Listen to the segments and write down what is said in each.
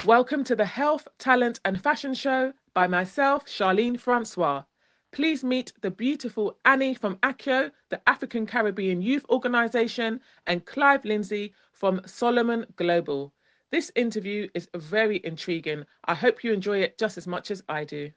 Welcome to the Health, Talent and Fashion Show by myself, Charlene Francois. Please meet the beautiful Anni from ACYO, the African Caribbean Youth Organisation, and Clive Lindsay from Solomon Global. This interview is very intriguing. I hope you enjoy it just as much as I do.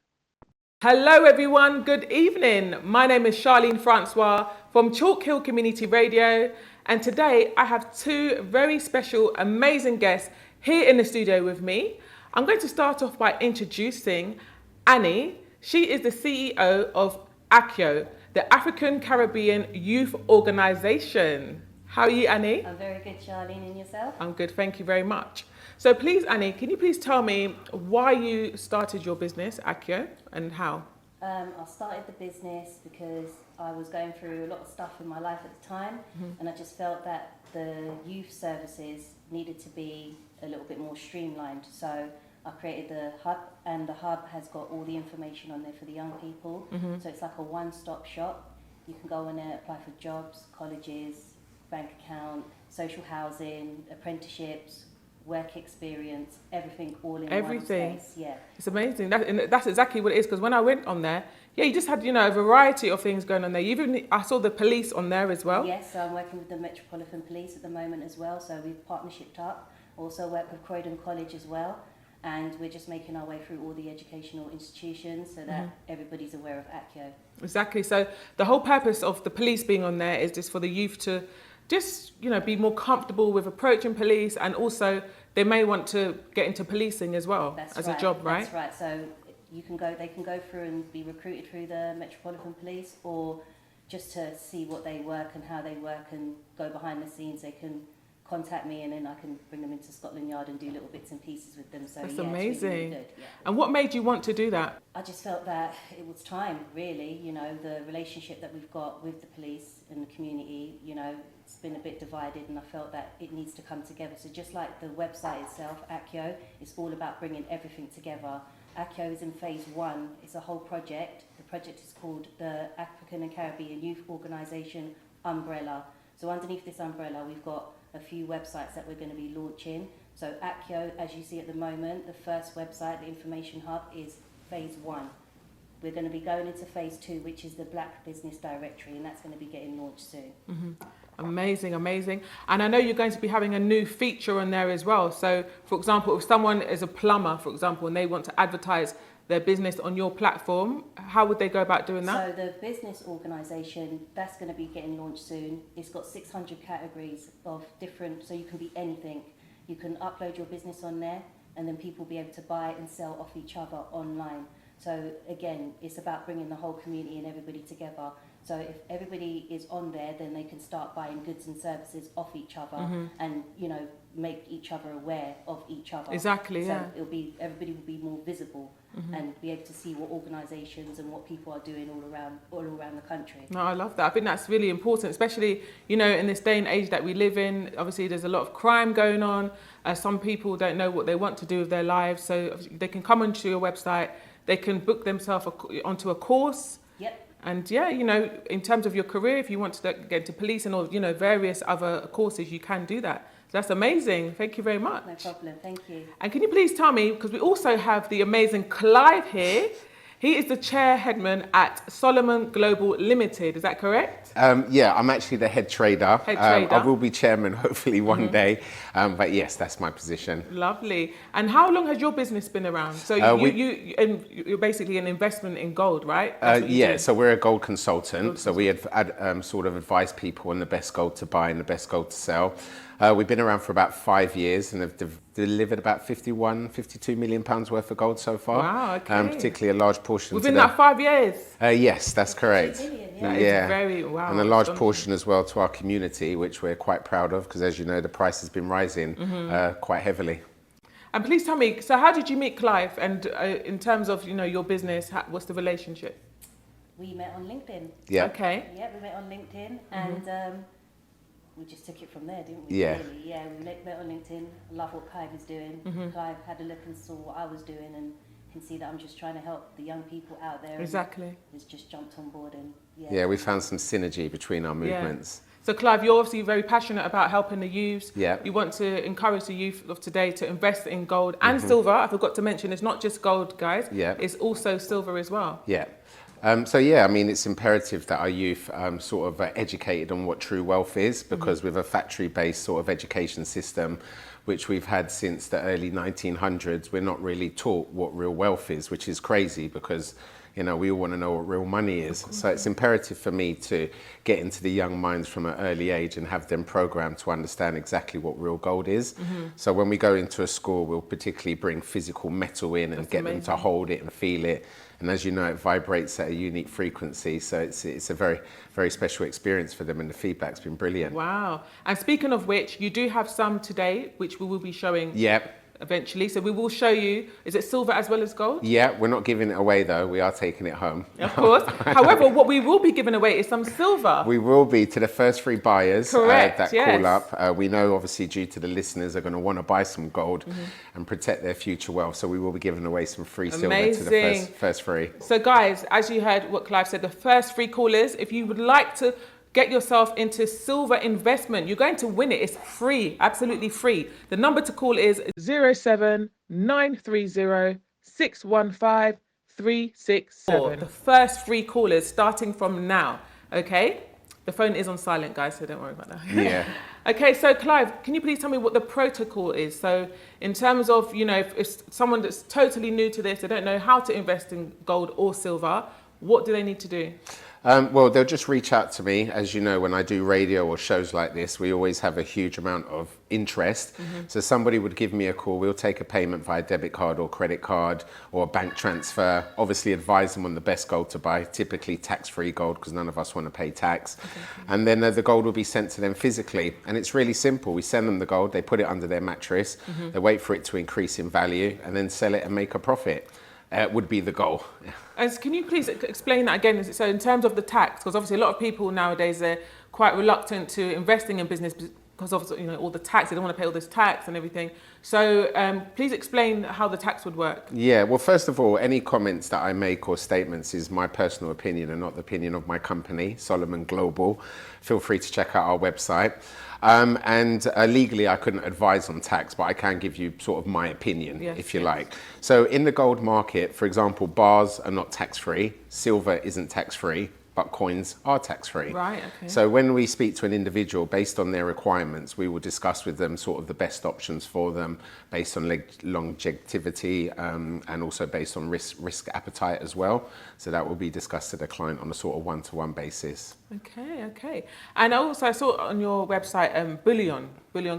Hello everyone, good evening. My name is Charlene Francois from Chalk Hill Community Radio, and today I have two very special, amazing guests here in the studio with me. I'm going to start off by introducing Anni. She is the CEO of ACYO, the African Caribbean Youth Organisation. How are you, Anni? I'm very good, Charlene, and yourself? I'm good, thank you very much. So please, Anni, can you please tell me why you started your business, ACYO, and how? I started the business because I was going through a lot of stuff in my life at the time, and I just felt that the youth services needed to be a little bit more streamlined. So I created the hub, and the hub has got all the information on there for the young people. So it's like a one-stop shop. You can go on there, apply for jobs, colleges, bank account, social housing, apprenticeships, work experience, everything all in one space. Yeah, it's amazing. That's exactly what it is. Because when I went on there, you just had a variety of things going on there. I saw the police on there as well. Yes, so I'm working with the Metropolitan Police at the moment as well. So we've partnershiped up. Also work with Croydon College as well, and we're just making our way through all the educational institutions so that everybody's aware of ACYO. Exactly. So the whole purpose of the police being on there is just for the youth to just be more comfortable with approaching police, and also they may want to get into policing as well as a job, right? That's right. So they can go through and be recruited through the Metropolitan Police, or just to see what they work and how they work and go behind the scenes. They can contact me, and then I can bring them into Scotland Yard and do little bits and pieces with them. So that's amazing. It's really good. Yeah. And what made you want to do that? I just felt that it was time, really. The relationship that we've got with the police and the community, it's been a bit divided, and I felt that it needs to come together. So just like the website itself, ACYO, it's all about bringing everything together. ACYO is in phase 1. It's a whole project. The project is called the African and Caribbean Youth Organisation Umbrella. So underneath this umbrella, we've got a few websites that we're going to be launching. So ACYO, as you see at the moment, the first website, the information hub, is phase 1. We're going to be going into phase 2, which is the Black Business Directory, and that's going to be getting launched soon. Amazing. And I know you're going to be having a new feature on there as well. So, for example, if someone is a plumber, for example, and they want to advertise their business on your platform, how would they go about doing that? So the business organisation, that's going to be getting launched soon. It's got 600 categories of different, so you can be anything. You can upload your business on there, and then people will be able to buy and sell off each other online. So again, it's about bringing the whole community and everybody together. So if everybody is on there, then they can start buying goods and services off each other, and make each other aware of each other. Exactly. So yeah. Everybody will be more visible and be able to see what organisations and what people are doing all around the country. No, I love that. I think that's really important, especially in this day and age that we live in. Obviously, there's a lot of crime going on. Some people don't know what they want to do with their lives, so they can come onto your website. They can book themselves onto a course. Yep. And in terms of your career, if you want to get into policing or various other courses, you can do that. So that's amazing. Thank you very much. No problem. Thank you. And can you please tell me, because we also have the amazing Clive here. He is the chairheadman at Solomon Global Limited. Is that correct? Yeah, I'm actually the head trader. I will be chairman hopefully one day. But yes, that's my position. Lovely. And how long has your business been around? So you're basically an investment in gold, right? Yeah, so we're a gold consultant. So we sort of advise people on the best gold to buy and the best gold to sell. We've been around for about 5 years and have delivered about 52 million pounds worth of gold so far. Wow, okay. Particularly a large portion. Within that 5 years? Yes, that's correct. 2 million, Yeah. Wow. And a large portion as well to our community, which we're quite proud of, because as you know, the price has been rising quite heavily. And please tell me, so how did you meet Clive? And in terms of your business, what's the relationship? We met on LinkedIn. Yeah. Okay. Yeah, we met on LinkedIn, and we just took it from there, didn't we? Yeah. Really? Yeah, we met on LinkedIn. I love what Clive is doing. Clive had a look and saw what I was doing, and can see that I'm just trying to help the young people out there. Exactly. Has just jumped on board and Yeah, we found some synergy between our movements. So Clive, you're obviously very passionate about helping the youths. Yeah. You want to encourage the youth of today to invest in gold and silver. I forgot to mention, it's not just gold, guys. Yeah. It's also silver as well. Yeah. So yeah, I mean, it's imperative that our youth sort of are educated on what true wealth is, because with a factory-based sort of education system, which we've had since the early 1900s, we're not really taught what real wealth is, which is crazy because, you know, we all want to know what real money is. So it's imperative for me to get into the young minds from an early age and have them programmed to understand exactly what real gold is. So when we go into a school, we'll particularly bring physical metal in and get them to hold it and feel it. And as you know, it vibrates at a unique frequency. So it's a very, very special experience for them, and the feedback's been brilliant. Wow. And speaking of which, you do have some today, which we will be showing eventually. So we will show you, is it silver as well as gold? Yeah, we're not giving it away though. We are taking it home. Of course. However, what we will be giving away is some silver. We will be to the first 3 buyers Correct, that call up. We know obviously due to the listeners are going to want to buy some gold and protect their future wealth. So we will be giving away some free silver to the first 3. So guys, as you heard what Clive said, the first 3 callers, if you would like to get yourself into silver investment, you're going to win it. It's free, absolutely free. The number to call is 07930 615 367. The first 3 callers starting from now, okay? The phone is on silent, guys, so don't worry about that. Yeah. Okay, so Clive, can you please tell me what the protocol is? So in terms of, you know, if someone that's totally new to this, they don't know how to invest in gold or silver, what do they need to do? Well, they'll just reach out to me. As you know, when I do radio or shows like this, we always have a huge amount of interest. So somebody would give me a call. We'll take a payment via debit card or credit card or a bank transfer. Obviously advise them on the best gold to buy, typically tax-free gold, because none of us want to pay tax. And then the gold will be sent to them physically. And it's really simple. We send them the gold, they put it under their mattress, they wait for it to increase in value, and then sell it and make a profit. Would be the goal. Can you please explain that again? So in terms of the tax, because obviously a lot of people nowadays are quite reluctant to investing in business because of, you know, all the tax. They don't want to pay all this tax and everything. So please explain how the tax would work. Yeah, well, first of all, any comments that I make or statements is my personal opinion and not the opinion of my company, Solomon Global. Feel free to check out our website. Legally, I couldn't advise on tax, but I can give you sort of my opinion, if you like. So in the gold market, for example, bars are not tax-free, silver isn't tax-free, but coins are tax-free. Right, okay. So when we speak to an individual, based on their requirements, we will discuss with them sort of the best options for them, based on longevity and also based on risk appetite as well. So that will be discussed to the client on a sort of one-to-one basis. Okay. And also I saw on your website bullion.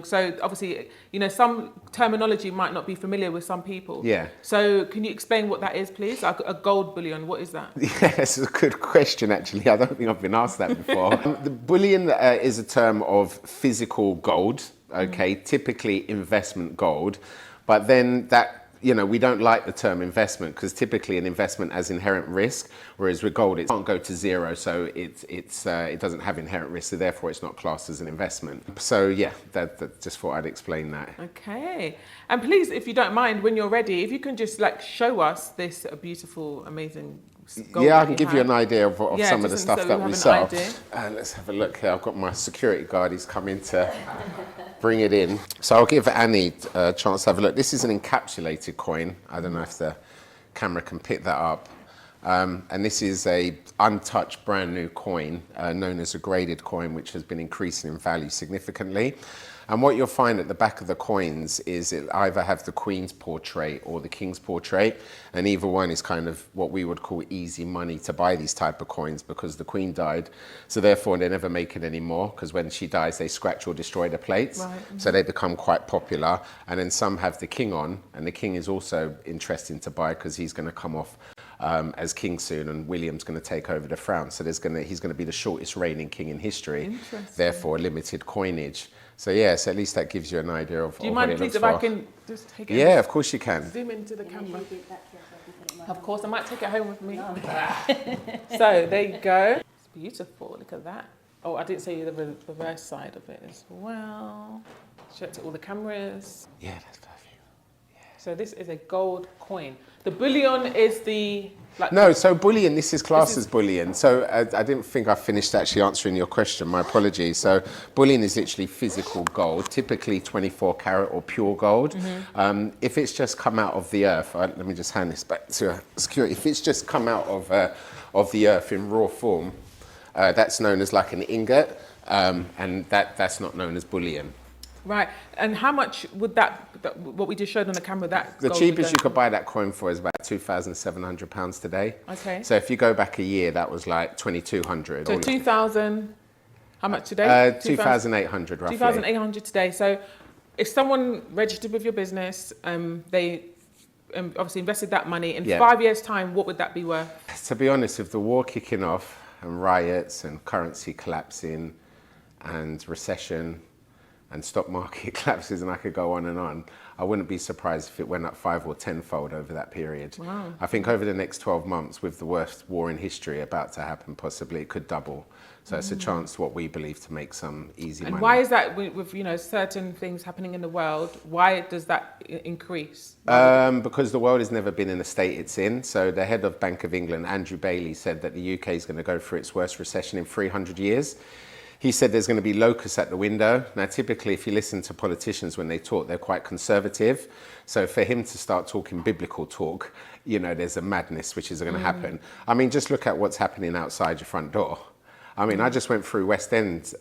So obviously, you know, some terminology might not be familiar with some people. Yeah. So can you explain what that is, please? A gold bullion, what is that? Yes, it's a good question, actually. I don't think I've been asked that before. The bullion is a term of physical gold, okay, typically investment gold. But then that, you know, we don't like the term investment because typically an investment has inherent risk, whereas with gold, it can't go to zero. So it doesn't have inherent risk, so therefore it's not classed as an investment. So yeah, that just thought I'd explain that. Okay. And please, if you don't mind, when you're ready, if you can just like show us this beautiful, amazing gold. Yeah, I can give you an idea of some of the stuff that we sell. Let's have a look here. I've got my security guard, he's come in to bring it in. So I'll give Annie a chance to have a look. This is an encapsulated coin. I don't know if the camera can pick that up. And this is a untouched brand new coin known as a graded coin, which has been increasing in value significantly. And what you'll find at the back of the coins is it either have the Queen's portrait or the King's portrait, and either one is kind of what we would call easy money to buy these type of coins because the Queen died, so therefore they never make it anymore because when she dies they scratch or destroy the plates, so they become quite popular. And then some have the King on, and the King is also interesting to buy because he's going to come off as king soon, and William's going to take over the throne. So he's going to be the shortest reigning king in history. Therefore, limited coinage. So yes, at least that gives you an idea of. Do you mind, please, if I can just take it? Yeah, of course you can. Zoom into the camera. Of course, I might take it home with me. So there you go. It's beautiful. Look at that. Oh, I didn't say the reverse side of it as well. Show it to all the cameras. Yeah, that's perfect. Yeah. So this is a gold coin. The bullion is the... No, so bullion, this is classed as bullion. So I didn't think I finished actually answering your question, my apologies. So bullion is literally physical gold, typically 24 karat or pure gold. If it's just come out of the earth, let me just hand this back to security. If it's just come out of the earth in raw form, that's known as like an ingot, and that's not known as bullion. Right, and how much would what we just showed on the camera, the cheapest you could buy that coin for is about £2,700 today. Okay. So if you go back a year, that was like 2,200. So 2,000, how much today? 2,800 roughly. 2,800 today. So if someone registered with your business, they obviously invested that money, in 5 years' time, what would that be worth? To be honest, with the war kicking off and riots and currency collapsing and recession and stock market collapses, and I could go on, I wouldn't be surprised if it went up 5 or 10-fold over that period. Wow. I think over the next 12 months, with the worst war in history about to happen, possibly it could double. So it's a chance, what we believe, to make some easy money. And why is that, with certain things happening in the world, why does that increase? Because the world has never been in the state it's in. So the head of Bank of England, Andrew Bailey, said that the UK is going to go through its worst recession in 300 years. He said there's going to be locusts at the window. Now, typically, if you listen to politicians when they talk, they're quite conservative. So for him to start talking biblical talk, there's a madness which is going to happen. I mean, just look at what's happening outside your front door. I mean, I just went through West End,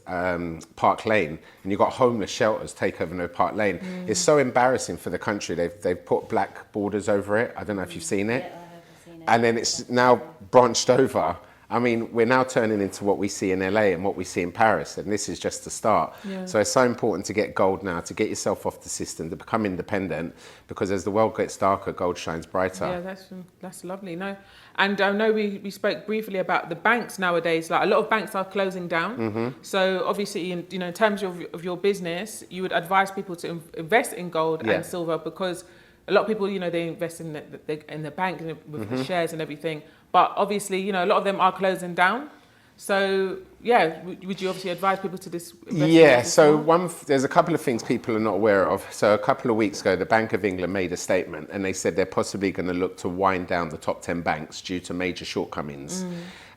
Park Lane, and you've got homeless shelters take over no Park Lane. It's so embarrassing for the country. They've put black borders over it. I don't know if you've seen it. Yeah, I have seen it. And then it's now branched over. I mean, we're now turning into what we see in LA and what we see in Paris, and this is just the start. Yeah. So it's so important to get gold now, to get yourself off the system, to become independent, because as the world gets darker, gold shines brighter. Yeah, that's lovely. No, and I know we spoke briefly about the banks nowadays. Like, a lot of banks are closing down. So obviously, in terms of your business, you would advise people to invest in gold and silver, because a lot of people, they invest in the bank with the shares and everything. But obviously, a lot of them are closing down. So, would you obviously advise people to invest in this so there's a couple of things people are not aware of. So a couple of weeks ago, the Bank of England made a statement, and they said they're possibly going to look to wind down the top 10 banks due to major shortcomings.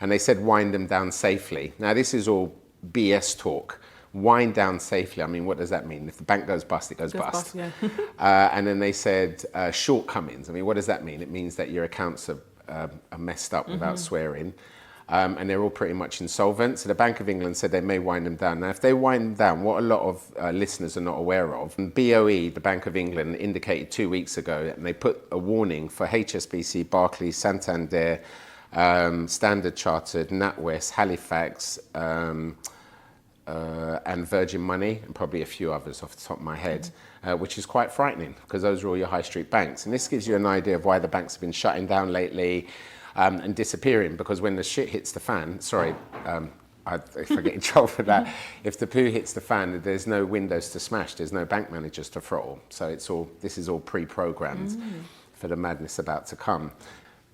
And they said wind them down safely. Now, this is all BS talk. Wind down safely. I mean, what does that mean? If the bank goes bust, it goes bust. Yeah. And then they said shortcomings. I mean, what does that mean? It means that your accounts are messed up, without swearing, and they're all pretty much insolvent. So the Bank of England said they may wind them down. Now, if they wind them down, what a lot of listeners are not aware of, and BOE, the Bank of England, indicated 2 weeks ago, and they put a warning for HSBC, Barclays, Santander, Standard Chartered, NatWest, Halifax, and Virgin Money, and probably a few others off the top of my head, which is quite frightening, because those are all your high street banks. And this gives you an idea of why the banks have been shutting down lately and disappearing, because when the shit hits the fan, if I get in trouble for that, if the poo hits the fan, there's no windows to smash, there's no bank managers to throttle. So this is all pre-programmed for the madness about to come.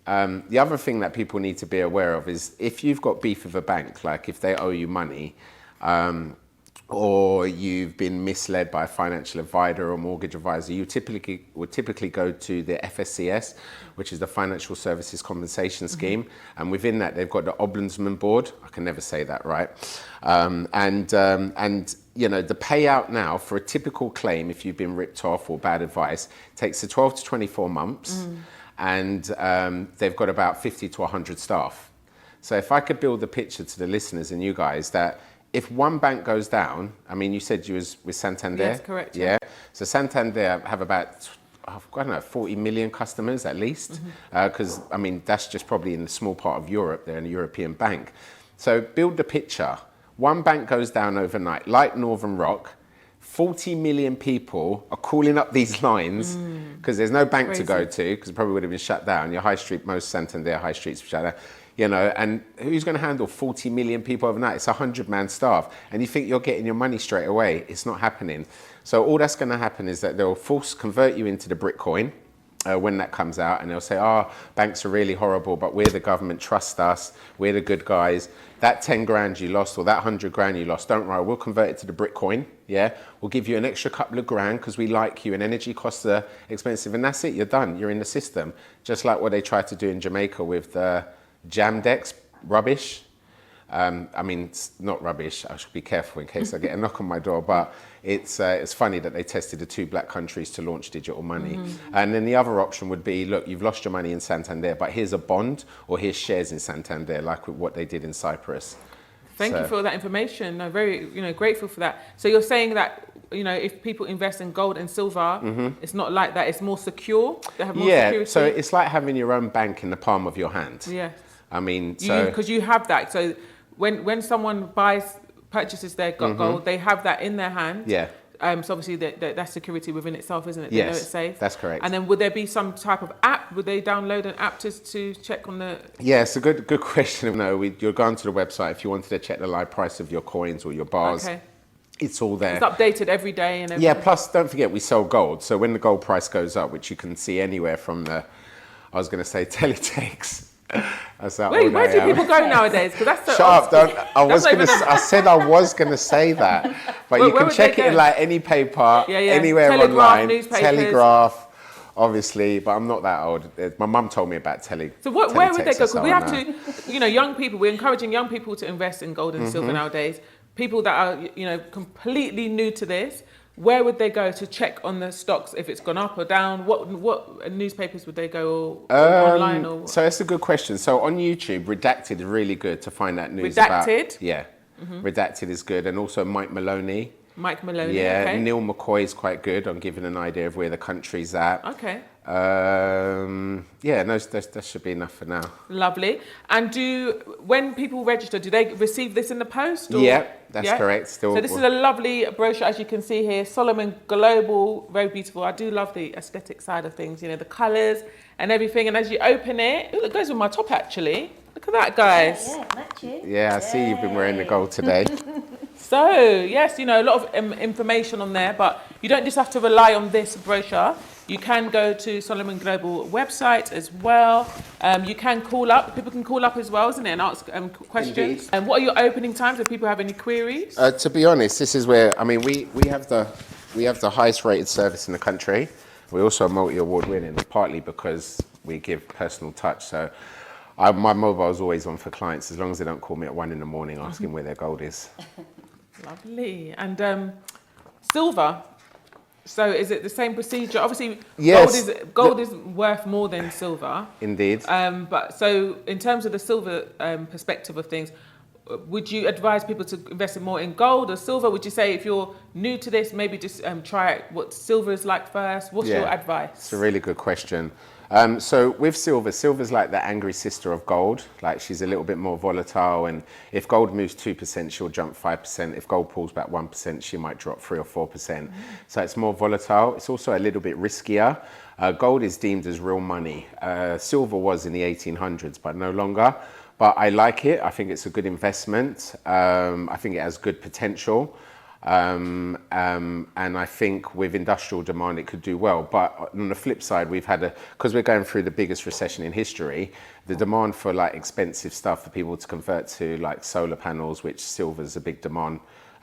The other thing that people need to be aware of is, if you've got beef with a bank, like if they owe you money, or you've been misled by a financial advisor or mortgage advisor, you would typically go to the FSCS, which is the Financial Services Compensation Scheme, and within that they've got the Ombudsman Board. I can never say that right. And the payout now for a typical claim, if you've been ripped off or bad advice, takes 12 to 24 months, and they've got about 50 to 100 staff. So if I could build the picture to the listeners and you guys that if one bank goes down, I mean, you said you was with Santander? Yes, correct. Yeah. So Santander have about, 40 million customers at least, because, I mean, that's just probably in the small part of Europe. They're in a European bank. So build the picture. One bank goes down overnight, like Northern Rock. 40 million people are calling up these lines because there's no bank to go to, because it probably would have been shut down. Your high street, most Santander high streets were shut down. And who's going to handle 40 million people overnight? It's a 100-man staff. And you think you're getting your money straight away. It's not happening. So all that's going to happen is that they'll convert you into the Britcoin. when that comes out, and they'll say, oh, banks are really horrible, but we're the government, trust us, we're the good guys. That 10 grand you lost or that 100 grand you lost, don't worry, we'll convert it to the Bitcoin, yeah? We'll give you an extra couple of grand because we like you and energy costs are expensive, and that's it, you're done, you're in the system. Just like what they tried to do in Jamaica with the Jamdex rubbish. I mean, it's not rubbish. I should be careful in case I get a knock on my door. But it's funny that they tested the 2 black countries to launch digital money. And then the other option would be, look, you've lost your money in Santander, but here's a bond or here's shares in Santander, like what they did in Cyprus. Thank you for that information. I'm very, grateful for that. So you're saying that, if people invest in gold and silver, it's not like that. It's more secure. They have more security. So it's like having your own bank in the palm of your hand. Yes. I mean, because you have that. So when someone purchases their gold, they have that in their hand. Yeah. So obviously that's security within itself, isn't it? They Yes, know it's safe. that's correct. And then would there be some type of app? Would they download an app to check on the? Yeah, it's a good question. No, you're going to the website if you wanted to check the live price of your coins or your bars. Okay. It's all there. It's updated every day and everything. Yeah, plus don't forget we sell gold. So when the gold price goes up, which you can see anywhere from the, I was going to say teletext. That's how Wait, old where I do am. people go nowadays? Because that's so Shut up! I said I was gonna gonna say that, but Where you can would check they it in go? like any paper, Yeah. anywhere Telegraph, online. newspapers. Telegraph, obviously, but I'm not that old. My mum told me about So where would they teletext go? or Because we have something. to, young people. We're encouraging young people to invest in gold and silver nowadays. People that are, completely new to this. Where would they go to check on the stocks if it's gone up or down? What newspapers would they go or online or? So that's a good question. So on YouTube, Redacted is really good to find out news Redacted? about. Yeah, Redacted is good, and also Mike Maloney. Mike Maloney. Yeah, Okay. Neil McCoy is quite good on giving an idea of where the country's at. Okay. Yeah, no, that should be enough for now. Lovely. And when people register, do they receive this in the post? Or? Yeah, that's correct. So this is a lovely brochure, as you can see here. Solomon Global, very beautiful. I do love the aesthetic side of things, the colours and everything. And as you open it, it goes with my top actually. Look at that, guys. Yeah, matching. Yeah, I see you've been wearing the gold today. So, yes, a lot of information on there, but you don't just have to rely on this brochure. You can go to Solomon Global website as well. You can call up. People can call up as well, isn't it, and ask questions. And what are your opening times if people have any queries? To be honest, this is where, we have the highest rated service in the country. We're also multi-award winning, partly because we give personal touch. So my mobile is always on for clients as long as they don't call me at 1 a.m. asking where their gold is. Lovely. And silver. So is it the same procedure? Obviously, Yes. gold is worth more than silver. Indeed. But so in terms of the silver perspective of things, would you advise people to invest more in gold or silver? Would you say if you're new to this, maybe just try out what silver is like first? What's your advice? It's a really good question. So with silver's like the angry sister of gold. Like she's a little bit more volatile, and if gold moves 2%, she'll jump 5%. If gold pulls back 1%, she might drop 3 or 4%. So it's more volatile. It's also a little bit riskier. Gold is deemed as real money. Silver was in the 1800s, but no longer. But I like it. I think it's a good investment. I think it has good potential. And I think with industrial demand, it could do well. But on the flip side, because we're going through the biggest recession in history, the demand for like expensive stuff for people to convert to like solar panels, which silver's a big demand,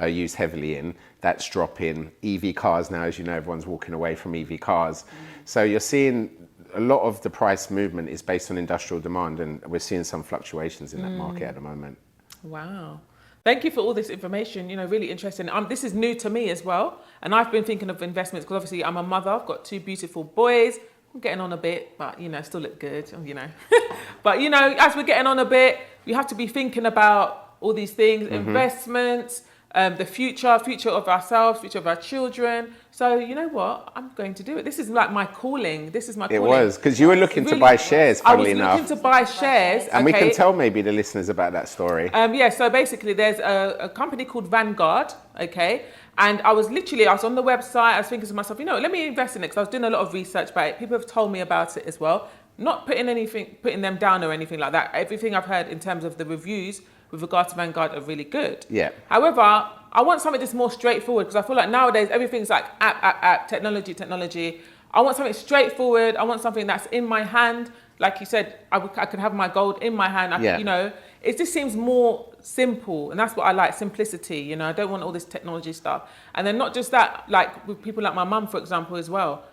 used heavily in, that's dropping. EV cars now, as you know, everyone's walking away from EV cars. So you're seeing a lot of the price movement is based on industrial demand, and we're seeing some fluctuations in that market at the moment. Wow. Thank you for all this information, really interesting. This is new to me as well. And I've been thinking of investments because obviously I'm a mother. I've got 2 beautiful boys. I'm getting on a bit, but, still look good, But, as we're getting on a bit, we have to be thinking about all these things, investments, the future of ourselves, future of our children. So, you know what? I'm going to do it. This is like my calling. It was, because you were looking to buy shares, funnily enough. I was looking to buy shares. And we can tell maybe the listeners about that story. So basically there's a company called Vanguard, okay? And I was on the website, I was thinking to myself, let me invest in it, because I was doing a lot of research about it. People have told me about it as well. Not putting them down or anything like that. Everything I've heard in terms of the reviews with regard to Vanguard are really good. Yeah. However, I want something that's more straightforward, because I feel like nowadays everything's like app, technology. I want something straightforward. I want something that's in my hand. Like you said, I could have my gold in my hand. You know, it just seems more simple, and that's what I like, simplicity. You know, I don't want all this technology stuff. And then not just that, like with people like my mum, for example, as well.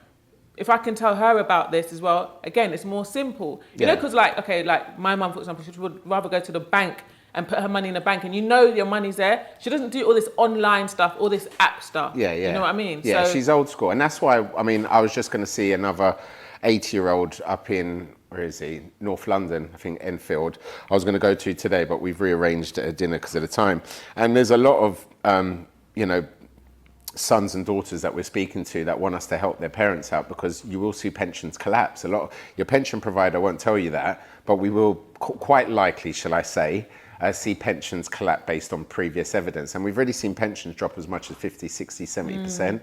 If I can tell her about this as well, again, it's more simple. You know, because like, okay, like my mum, for example, she would rather go to the bank and put her money in the bank, and you know your money's there. She doesn't do all this online stuff, all this app stuff. Yeah. You know what I mean? Yeah, so, she's old school. And that's why, I mean, I was just going to see another 80-year-old up in, where is he? North London, I think Enfield. I was going to go to today, but we've rearranged a dinner because of the time. And there's a lot of, you know, sons and daughters that we're speaking to that want us to help their parents out, because you will see pensions collapse. Your pension provider won't tell you that, but we will quite likely, shall I say, see pensions collapse based on previous evidence. And we've already seen pensions drop as much as 50, 60, 70%.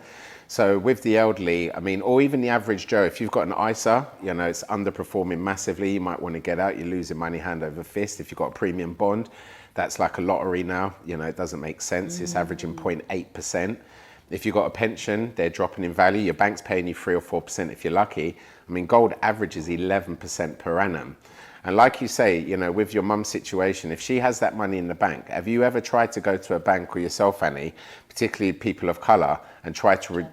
So with the elderly, I mean, or even the average Joe, if you've got an ISA, you know, it's underperforming massively, you might want to get out, you're losing money hand over fist. If you've got a premium bond, that's like a lottery now. You know, it doesn't make sense. It's averaging 0.8%. If you've got a pension, they're dropping in value. Your bank's paying you 3 or 4% if you're lucky. I mean, gold averages 11% per annum. And like you say, you know, with your mum's situation, if she has that money in the bank, have you ever tried to go to a bank or yourself, Annie, particularly people of colour, and try to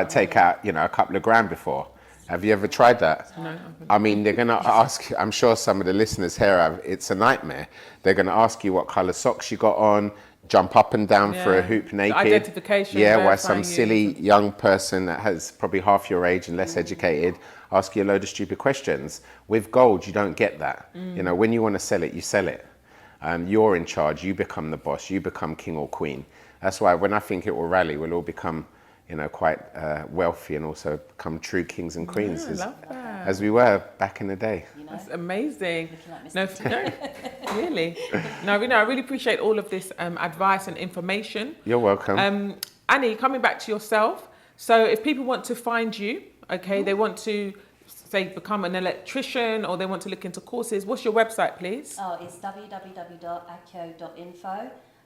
take out, you know, a couple of grand before? Have you ever tried that? No. I mean, they're going to ask, I'm sure some of the listeners here have, it's a nightmare. They're going to ask you what colour socks you got on, jump up and down for a hoop naked. The identification. Yeah, why some silly young person that has probably half your age and less educated ask you a load of stupid questions. With gold, you don't get that. You know, when you want to sell it, you sell it. You're in charge. You become the boss. You become king or queen. That's why when I think it will rally, we'll all become, you know, quite wealthy and also become true kings and queens as we were back in the day. That's amazing. No, really. No, I really appreciate all of this advice and information. You're welcome. Annie, coming back to yourself. So if people want to find you, okay, they want to, say, become an electrician, or they want to look into courses, what's your website, please? Oh, it's www.acyo.info.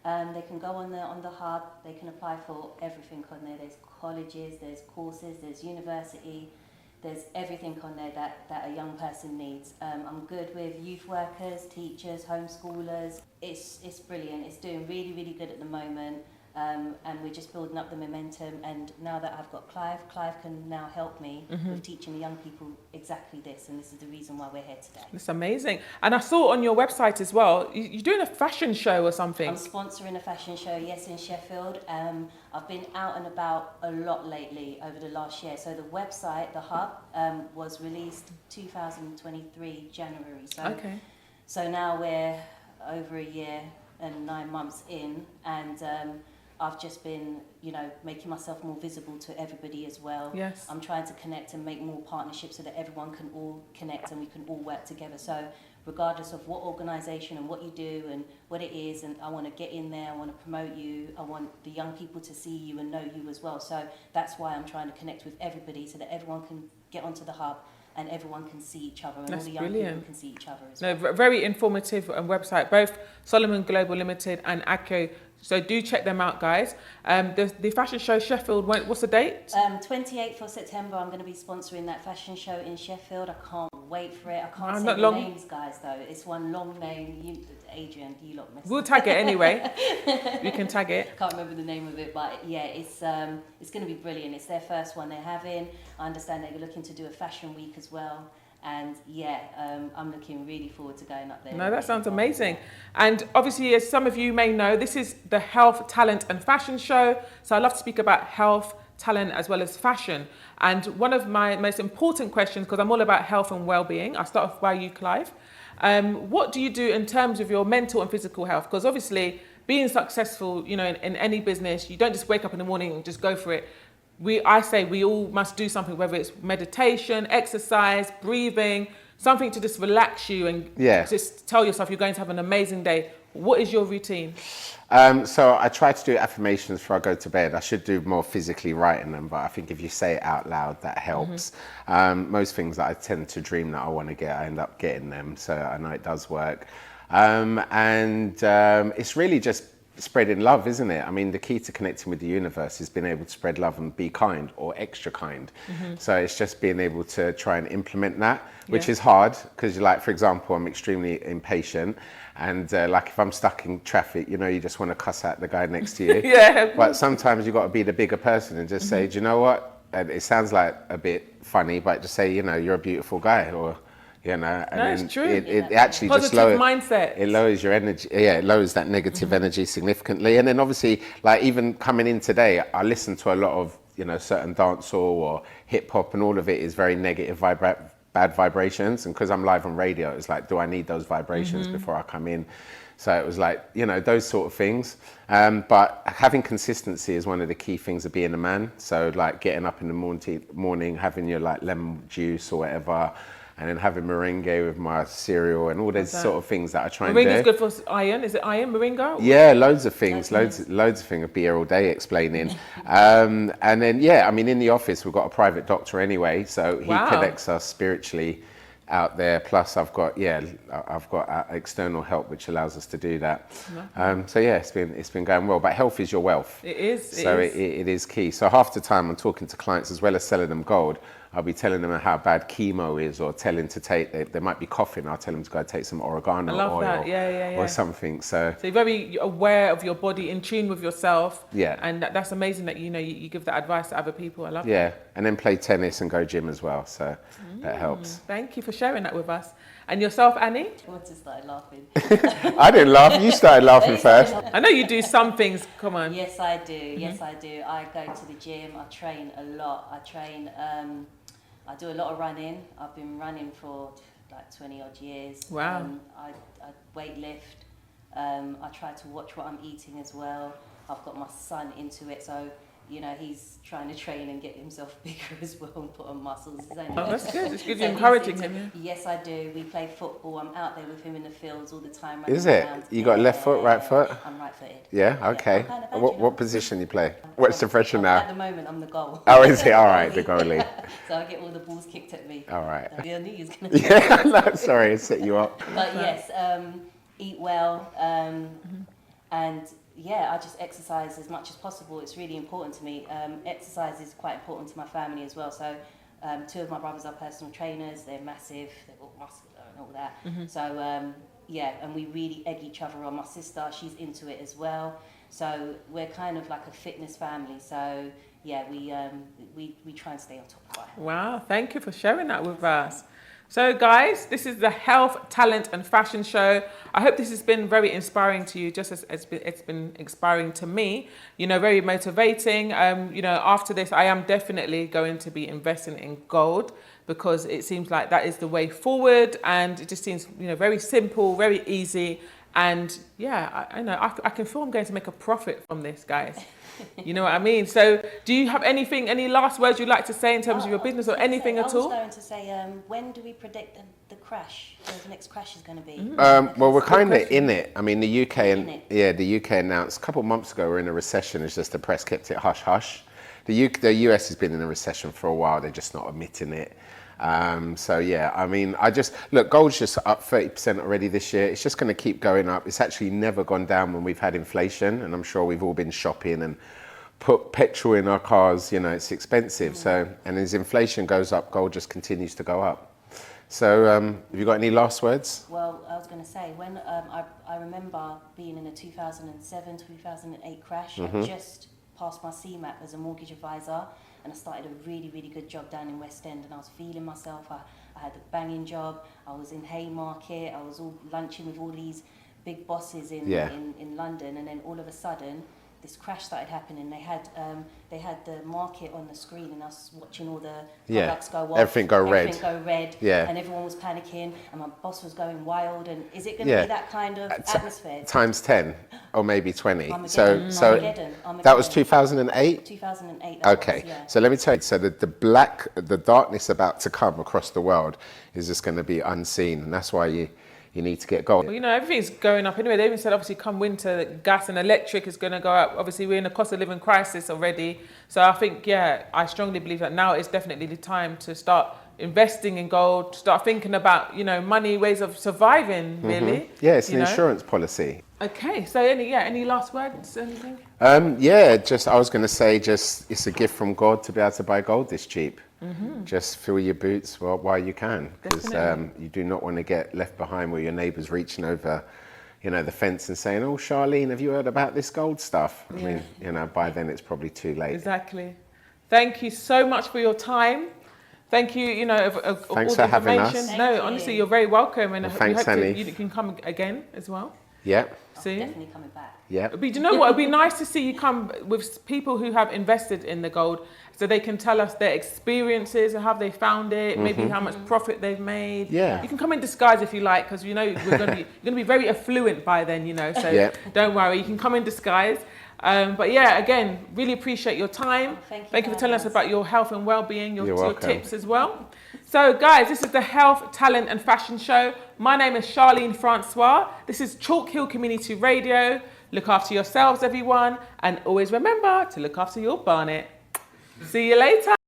They can go on the hub. They can apply for everything on there. There's colleges, there's courses, there's university. There's everything on there that a young person needs. I'm good with youth workers, teachers, homeschoolers. It's brilliant. It's doing really, really good at the moment. And we're just building up the momentum. And now that I've got Clive can now help me with teaching the young people exactly this. And this is the reason why we're here today. It's amazing. And I saw on your website as well, you're doing a fashion show or something. I'm sponsoring a fashion show, yes, in Sheffield. I've been out and about a lot lately over the last year. So the website, the hub, was released 2023 January. So now we're over a year and 9 months in, and I've just been, you know, making myself more visible to everybody as well. Yes. I'm trying to connect and make more partnerships so that everyone can all connect and we can all work together. So regardless of what organisation and what you do and what it is, and I want to get in there, I want to promote you, I want the young people to see you and know you as well. So that's why I'm trying to connect with everybody so that everyone can get onto the hub and everyone can see each other, and That's all the young brilliant. people can see each other as well. No, very informative website, both Solomon Global Limited and ACYO. So do check them out, guys. The fashion show Sheffield, what's the date? 28th of September, I'm going to be sponsoring that fashion show in Sheffield. I can't wait for it. I can't say the names, guys, though. It's one long name. Adrian, you lot messed We'll tag it anyway. We can tag it. Can't remember the name of it, but yeah, it's going to be brilliant. It's their first one they're having. I understand they're looking to do a fashion week as well. And yeah, I'm looking really forward to going up there. No, that sounds amazing. And obviously, as some of you may know, this is the Health, Talent and Fashion Show. So I love to speak about health, talent, as well as fashion. And one of my most important questions, because I'm all about health and well-being, I'll start off by you, Clive. What do you do in terms of your mental and physical health? Because obviously, being successful, you know, in any business, you don't just wake up in the morning and just go for it. I say we all must do something, whether it's meditation, exercise, breathing, something to just relax you and just tell yourself you're going to have an amazing day. What is your routine? So I try to do affirmations before I go to bed. I should do more physically writing them, but I think if you say it out loud, that helps. Most things that I tend to dream that I want to get, I end up getting them. So I know it does work. And it's really just spreading love, isn't it? I mean, the key to connecting with the universe is being able to spread love and be kind or extra kind. So it's just being able to try and implement that, which is hard because, like, for example, I'm extremely impatient. And like if I'm stuck in traffic, you know, you just want to cuss at the guy next to you. But sometimes you got to be the bigger person and just say, do you know what? And it sounds like a bit funny, but just say, you know, you're a beautiful guy, or, you know, and it's true. It actually Positive just lowers mindset. It lowers your energy. Yeah, it lowers that negative energy significantly. And then obviously, like even coming in today, I listen to a lot of, you know, certain dancehall or hip hop, and all of it is very negative bad vibrations. And because I'm live on radio, it's like, do I need those vibrations before I come in? So it was like, you know, those sort of things. But having consistency is one of the key things of being a man. So like getting up in the morning, having your like lemon juice or whatever, and then having meringue with my cereal and all those sort of things that I try and do. Meringue is good for iron. Is it iron, meringue? Yeah, loads of things, loads of things. I'd be here all day explaining. And then, yeah, I mean, in the office, we've got a private doctor anyway, so he connects us spiritually out there. Plus, I've got external help, which allows us to do that. So yeah, it's been going well. But health is your wealth. It is. So it is key. So half the time I'm talking to clients, as well as selling them gold, I'll be telling them how bad chemo is, or telling to take, they might be coughing, I'll tell them to go take some oregano oil or something. So you're very aware of your body, in tune with yourself. Yeah. And that's amazing that, you know, you give that advice to other people. I love that. Yeah, and then play tennis and go gym as well. So that helps. Thank you for sharing that with us. And yourself, Annie? I just started laughing. I didn't laugh, you started laughing first. I know you do some things, come on. Yes, I do. Yes, I do. I go to the gym. I train a lot. I do a lot of running. I've been running for like 20 odd years. Wow. I weight lift. I try to watch what I'm eating as well. I've got my son into it, so you know he's trying to train and get himself bigger as well and put on muscles. That's good. It's good you're encouraging him. Yeah? Yes, I do. We play football. I'm out there with him in the fields all the time. Is it? You got left foot, right foot? I'm right-footed. Yeah. Okay. Yeah, What position you play? What's the pressure now? At the moment, I'm the goal. Oh, is it? All right, the goalie. So I get all the balls kicked at me. All right. I knew he was gonna. Yeah. No, sorry, I set you up. But yes, eat well, and yeah, I just exercise as much as possible. It's really important to me. Exercise is quite important to my family as well. So 2 of my brothers are personal trainers. They're massive. They're all muscular and all that. So yeah, and we really egg each other on. My sister, she's into it as well. So we're kind of like a fitness family. So yeah, we try and stay on top of that. Wow, thank you for sharing that with us. So guys, this is the Health, Talent and Fashion Show. I hope this has been very inspiring to you, just as it's been inspiring to me. You know, very motivating. You know, after this, I am definitely going to be investing in gold, because it seems like that is the way forward, and it just seems, you know, very simple, very easy. And yeah, I know I can feel I'm going to make a profit from this, guys. You know what I mean? So do you have any last words you'd like to say in terms of your business or anything at all? I was going to say, when do we predict the crash, where the next crash is going to be? Well, we're kind of in it. I mean, the UK the UK announced a couple of months ago we're in a recession. It's just the press kept it hush hush. The US has been in a recession for a while. They're just not admitting it. So yeah, I mean, look, gold's just up 30% already this year. It's just going to keep going up. It's actually never gone down when we've had inflation, and I'm sure we've all been shopping and put petrol in our cars. You know, it's expensive. So, and as inflation goes up, gold just continues to go up. So, have you got any last words? Well, I was going to say, when I remember being in a 2007, 2008 crash, I just passed my CMAP as a mortgage advisor, and I started a really, really good job down in West End, and I was feeling myself. I had a banging job. I was in Haymarket. I was all lunching with all these big bosses in London, and then all of a sudden, this crash started happening. They had the market on the screen, and I was watching all the products go off. Everything go red. And everyone was panicking, and my boss was going wild. And is it going to be that kind of atmosphere? Times 10, or maybe 20. Armageddon. So Armageddon. that was 2008? 2008. Okay, so let me tell you, so the darkness about to come across the world is just going to be unseen, and that's why you need to get gold. Well, you know, everything's going up anyway. They even said, obviously, come winter, gas and electric is going to go up. Obviously, we're in a cost of living crisis already. So I think, I strongly believe that now is definitely the time to start investing in gold, start thinking about, you know, money, ways of surviving, really. Yeah, it's an you know? insurance policy. Okay, so any last words, anything? Yeah, just I was going to say, just it's a gift from God to be able to buy gold this cheap. Just fill your boots while you can, because you do not want to get left behind where your neighbour's reaching over, you know, the fence and saying, "Oh, Charlene, have you heard about this gold stuff?" I mean, you know, by then it's probably too late. Exactly. Thank you so much for your time. Thank you, you know, Thanks all for the having information. us. No, honestly, you're very welcome, and Well, we thanks, hope Annie. you can come again as well. Yeah, See? Definitely coming back. yeah. But you know what? It'd be nice to see you come with people who have invested in the gold, so they can tell us their experiences and how they found it, maybe how much profit they've made. Yeah. You can come in disguise if you like, because you know you're going to be very affluent by then, you know. So don't worry, you can come in disguise. But yeah, again, really appreciate your time. Thank you for telling us about your health and well-being, your tips as well. So guys, this is the Health, Talent and Fashion Show. My name is Charlene Francois. This is Chalk Hill Community Radio. Look after yourselves, everyone. And always remember to look after your barnet. See you later.